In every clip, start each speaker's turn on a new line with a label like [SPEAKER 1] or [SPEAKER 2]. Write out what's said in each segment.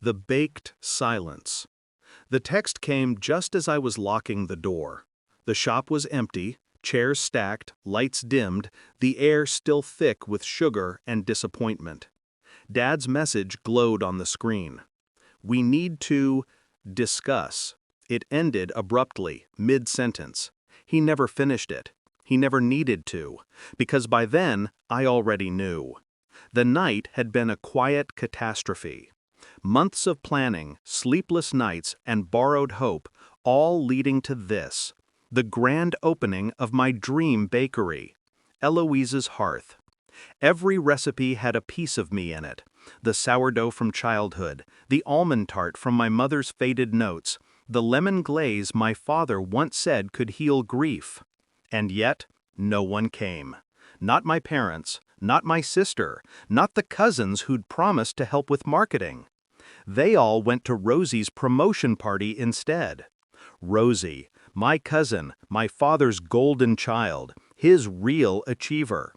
[SPEAKER 1] The baked silence. The text came just as I was locking the door. The shop was empty, chairs stacked, lights dimmed, the air still thick with sugar and disappointment. Dad's message glowed on the screen. We need to discuss. It ended abruptly, mid-sentence. He never finished it. He never needed to, because by then I already knew. The night had been a quiet catastrophe. Months of planning, sleepless nights, and borrowed hope, all leading to this, the grand opening of my dream bakery, Eloise's Hearth. Every recipe had a piece of me in it, the sourdough from childhood, the almond tart from my mother's faded notes, the lemon glaze my father once said could heal grief. And yet, no one came. Not my parents, not my sister, not the cousins who'd promised to help with marketing. They all went to Rosie's promotion party instead. Rosie, my cousin, my father's golden child, his real achiever.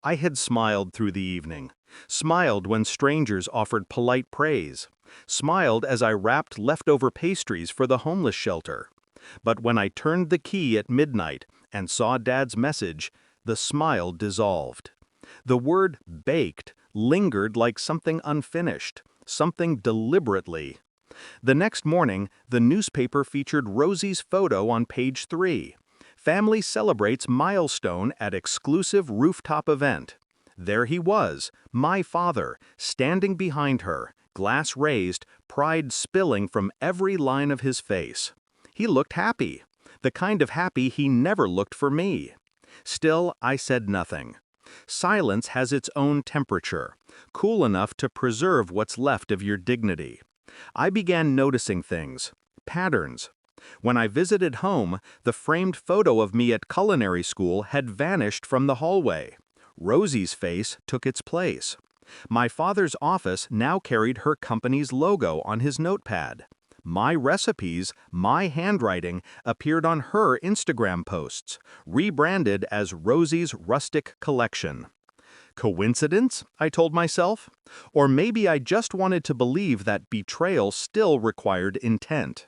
[SPEAKER 1] I had smiled through the evening, smiled when strangers offered polite praise, smiled as I wrapped leftover pastries for the homeless shelter. But when I turned the key at midnight and saw Dad's message, the smile dissolved. The word baked lingered like something unfinished, something deliberately. The next morning, the newspaper featured Rosie's photo on page 3. Family celebrates milestone at exclusive rooftop event. There he was, my father, standing behind her, glass raised, pride spilling from every line of his face. He looked happy, the kind of happy he never looked for me. Still, I said nothing. Silence has its own temperature, cool enough to preserve what's left of your dignity. I began noticing things, patterns. When I visited home, the framed photo of me at culinary school had vanished from the hallway. Rosie's face took its place. My father's office now carried her company's logo on his notepad. My recipes, my handwriting, appeared on her Instagram posts, rebranded as Rosie's Rustic Collection. Coincidence, I told myself? Or maybe I just wanted to believe that betrayal still required intent.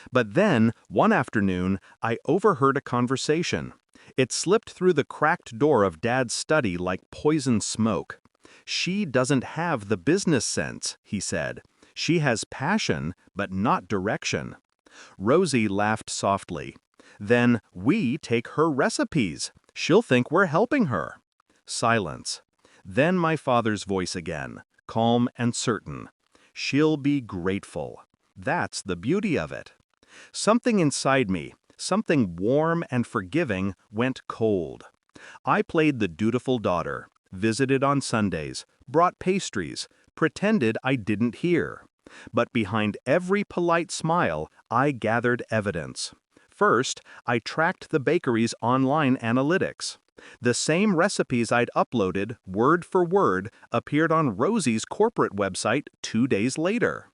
[SPEAKER 1] But then, one afternoon, I overheard a conversation. It slipped through the cracked door of Dad's study like poison smoke. "She doesn't have the business sense," he said. "She has passion, but not direction." Rosie laughed softly. "Then we take her recipes. She'll think we're helping her." Silence. Then my father's voice again, calm and certain. "She'll be grateful. That's the beauty of it." Something inside me, something warm and forgiving, went cold. I played the dutiful daughter, visited on Sundays, brought pastries, pretended I didn't hear. But behind every polite smile, I gathered evidence. First, I tracked the bakery's online analytics. The same recipes I'd uploaded, word for word, appeared on Rosie's corporate website 2 days later.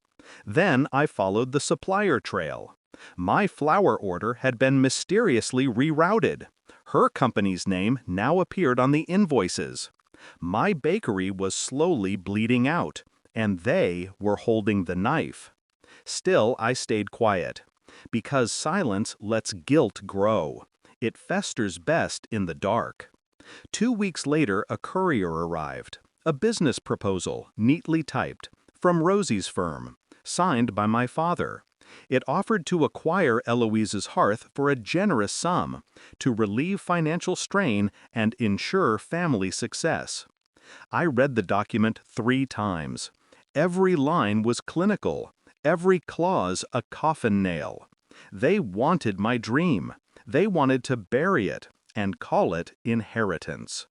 [SPEAKER 1] Then I followed the supplier trail. My flour order had been mysteriously rerouted. Her company's name now appeared on the invoices. My bakery was slowly bleeding out, and they were holding the knife. Still, I stayed quiet. Because silence lets guilt grow. It festers best in the dark. 2 weeks later, a courier arrived. A business proposal, neatly typed, from Rosie's firm, signed by my father. It offered to acquire Eloise's Hearth for a generous sum, to relieve financial strain and ensure family success. I read the document 3 times. Every line was clinical, every clause a coffin nail. They wanted my dream. They wanted to bury it and call it inheritance.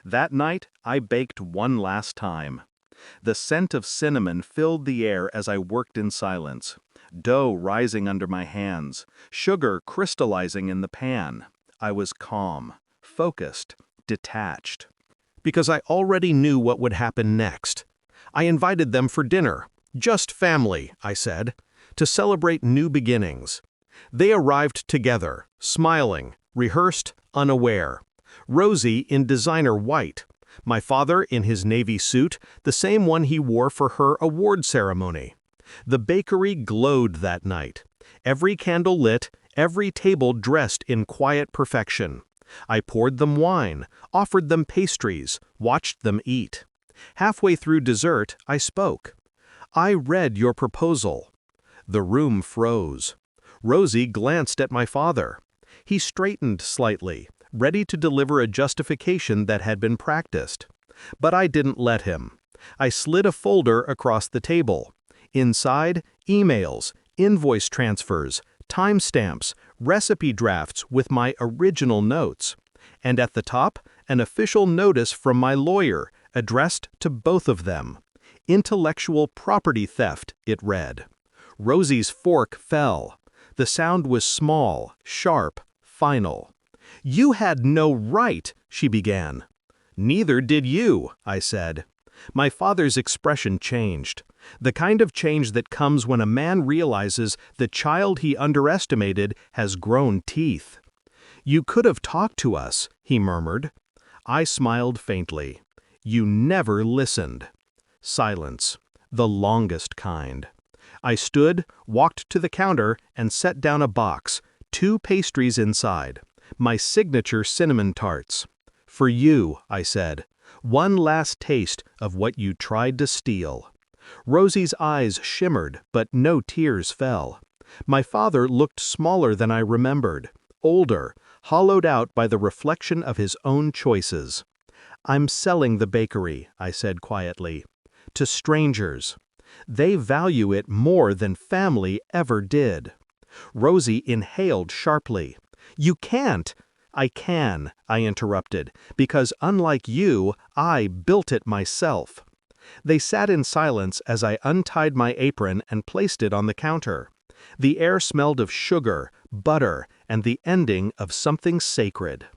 [SPEAKER 1] That night, I baked one last time. The scent of cinnamon filled the air as I worked in silence. Dough rising under my hands, sugar crystallizing in the pan. I was calm, focused, detached. Because I already knew what would happen next. I invited them for dinner. Just family, I said, to celebrate new beginnings. They arrived together, smiling, rehearsed, unaware. Rosie in designer white. My father in his navy suit, the same one he wore for her award ceremony. The bakery glowed that night. Every candle lit, every table dressed in quiet perfection. I poured them wine, offered them pastries, watched them eat. Halfway through dessert, I spoke. "I read your proposal." The room froze. Rosie glanced at my father. He straightened slightly, ready to deliver a justification that had been practiced. But I didn't let him. I slid a folder across the table. Inside, emails, invoice transfers, timestamps, recipe drafts with my original notes. And at the top, an official notice from my lawyer, addressed to both of them. "Intellectual property theft," it read. Rosie's fork fell. The sound was small, sharp, final. "You had no right," she began. "Neither did you," I said. My father's expression changed. The kind of change that comes when a man realizes the child he underestimated has grown teeth. "You could have talked to us," he murmured. I smiled faintly. "You never listened." Silence. The longest kind. I stood, walked to the counter, and set down a box, 2 pastries inside. My signature cinnamon tarts. "For you," I said. "One last taste of what you tried to steal." Rosie's eyes shimmered, but no tears fell. My father looked smaller than I remembered, older, hollowed out by the reflection of his own choices. "I'm selling the bakery," I said quietly. "To strangers. They value it more than family ever did." Rosie inhaled sharply. "You can't." "I can," I interrupted, "because unlike you, I built it myself." They sat in silence as I untied my apron and placed it on the counter. The air smelled of sugar, butter, and the ending of something sacred.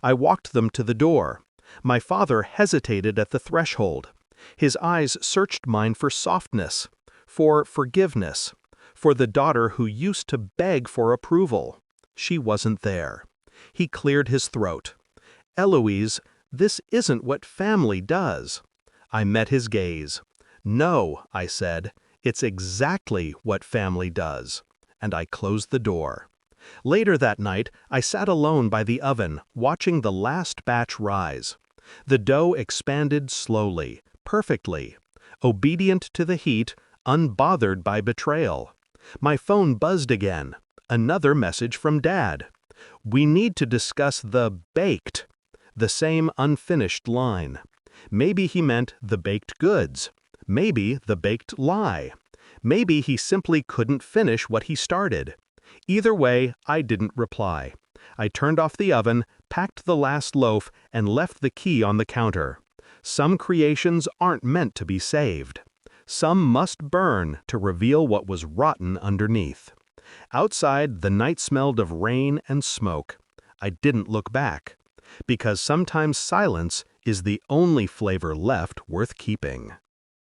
[SPEAKER 1] I walked them to the door. My father hesitated at the threshold. His eyes searched mine for softness, for forgiveness, for the daughter who used to beg for approval. She wasn't there. He cleared his throat. "Eloise, this isn't what family does." I met his gaze. "No," I said, "it's exactly what family does." And I closed the door. Later that night, I sat alone by the oven, watching the last batch rise. The dough expanded slowly, perfectly, obedient to the heat, unbothered by betrayal. My phone buzzed again. Another message from Dad. "We need to discuss the baked." The same unfinished line. Maybe he meant the baked goods. Maybe the baked lie. Maybe he simply couldn't finish what he started. Either way, I didn't reply. I turned off the oven, packed the last loaf, and left the key on the counter. Some creations aren't meant to be saved. Some must burn to reveal what was rotten underneath. Outside, the night smelled of rain and smoke. I didn't look back. Because sometimes silence is the only flavor left worth keeping.